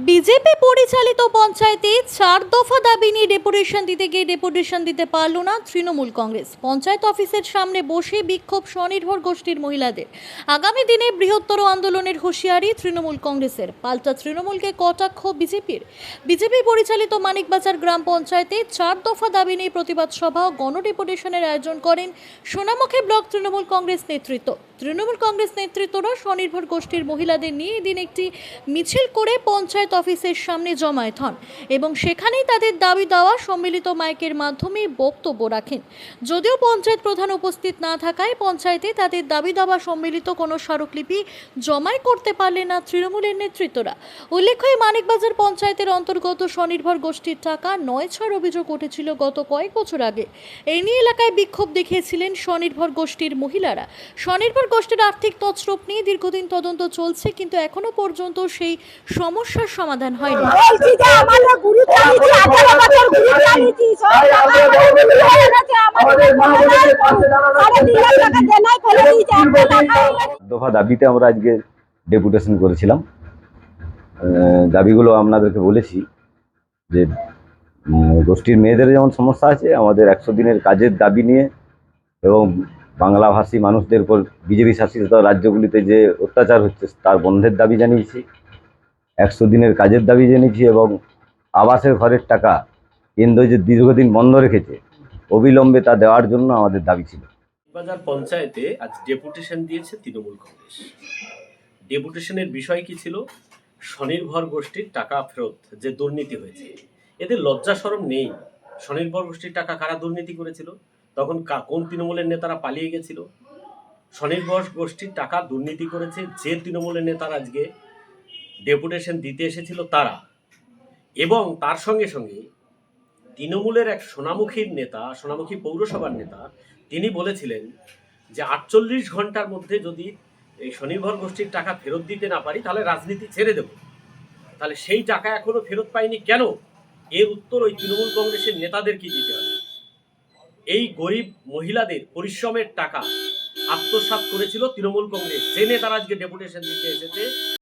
BJP পরিচালিত পঞ্চায়েতে 4 দফা দাবি নিয়ে ডেপুটেশন দিতে গিয়ে ডেপুটেশন দিতে পারল না তৃণমূল কংগ্রেস। পঞ্চায়েত অফিসের সামনে বসে বিক্ষোভ স্বনির্ভর গোষ্ঠীর মহিলাদের। আগামী দিনে বৃহত্তর আন্দোলনের হুঁশিয়ারি তৃণমূল কংগ্রেসের। পাল্টা তৃণমূলকে কটাক্ষ বিজেপির। বিজেপি পরিচালিত মানিকবাজার গ্রাম পঞ্চায়েতে 4 দফা দাবি নিয়ে প্রতিবাদ সভা ও গণডেপুটেশনের আয়োজন করেন সোনামুখী ব্লক তৃণমূল কংগ্রেস নেতৃত্ব। তৃণমূল কংগ্রেস নেতৃত্বরা স্বনির্ভর গোষ্ঠীর মহিলাদের নিয়ে এদিন একটি মিছিল করে পঞ্চায়েত অফিসের সামনে জমায়েত হন এবং সেখানেই তাদের দাবি দেওয়া সম্মিলিত মাইকের মাধ্যমে বক্তব্য রাখেন। যদিও পঞ্চায়েত প্রধান উপস্থিত না থাকায় পঞ্চায়েতে তাদের দাবি দেওয়া সম্মিলিত কোনো স্মারকলিপি জমাই করতে পারলেন না তৃণমূলের নেতৃত্বরা। উল্লেখ্য, এই মানিকবাজার পঞ্চায়েতের অন্তর্গত স্বনির্ভর গোষ্ঠীর টাকা নয় ছড়ার অভিযোগ উঠেছিল গত কয়েক বছর আগে। এই নিয়ে এলাকায় বিক্ষোভ দেখিয়েছিলেন স্বনির্ভর গোষ্ঠীর মহিলারা। স্বনির্ভর গোষ্ঠীর আর্থিক তছরূপ নিয়ে দীর্ঘদিন তদন্ত চলছে, কিন্তু এখনো পর্যন্ত সেই সমস্যার সমাধান হয়নি। দফা দাবিতে আমরা আজকে ডেপুটেশন করেছিলাম। দাবিগুলো আপনাদেরকে বলেছি যে গোষ্ঠীর মেয়েদের যেমন সমস্যা আছে, আমাদের 100 দিনের কাজের দাবি নিয়ে এবং বাংলাভাষী মানুষদের উপর বিজেপি শাসিত রাজ্যগুলিতে যে অত্যাচার হচ্ছে তার বন্ধের দাবি জানিয়েছি, 100 দিনের কাজের দাবি জানিয়েছি এবং আবাসের ঘরের টাকা কেন্দ্র যে দীর্ঘদিন বন্ধ রেখেছে অবিলম্বে তা দেওয়ার জন্য আমাদের দাবি ছিল। বাজার পঞ্চায়েতে আজ ডেপুটেশন দিয়েছে তৃণমূল কংগ্রেস। ডেপুটেশনের বিষয় কি ছিল? স্বনির্ভর গোষ্ঠীর টাকা ফেরত যে দুর্নীতি হয়েছে, এদের লজ্জা শরম নেই। স্বনির্ভর গোষ্ঠীর টাকা কারা দুর্নীতি করেছিল? তখন কোন তৃণমূলের নেতারা পালিয়ে গেছিল? স্বনির্ভর গোষ্ঠীর টাকা দুর্নীতি করেছে যে তৃণমূলের নেতারা আজকে ডেপুটেশন দিতে এসেছিল তারা। এবং তার সঙ্গে সঙ্গে তৃণমূলের এক সোনামুখীর নেতা, সোনামুখী পৌরসভার নেতা, তিনি বলেছিলেন যে 48 ঘন্টার মধ্যে যদি এই স্বনির্ভর গোষ্ঠীর টাকা ফেরত দিতে না পারি তাহলে রাজনীতি ছেড়ে দেব। তাহলে সেই টাকা এখনো ফেরত পাইনি কেন? এর উত্তর ওই তৃণমূল কংগ্রেসের নেতাদেরকে দিতে হবে। এই গরিব মহিলাদের পরিশ্রমের টাকা আত্মসাৎ করেছিল তৃণমূল কংগ্রেস। যে নেতারা আজকে ডেপুটেশন দিতে এসেছে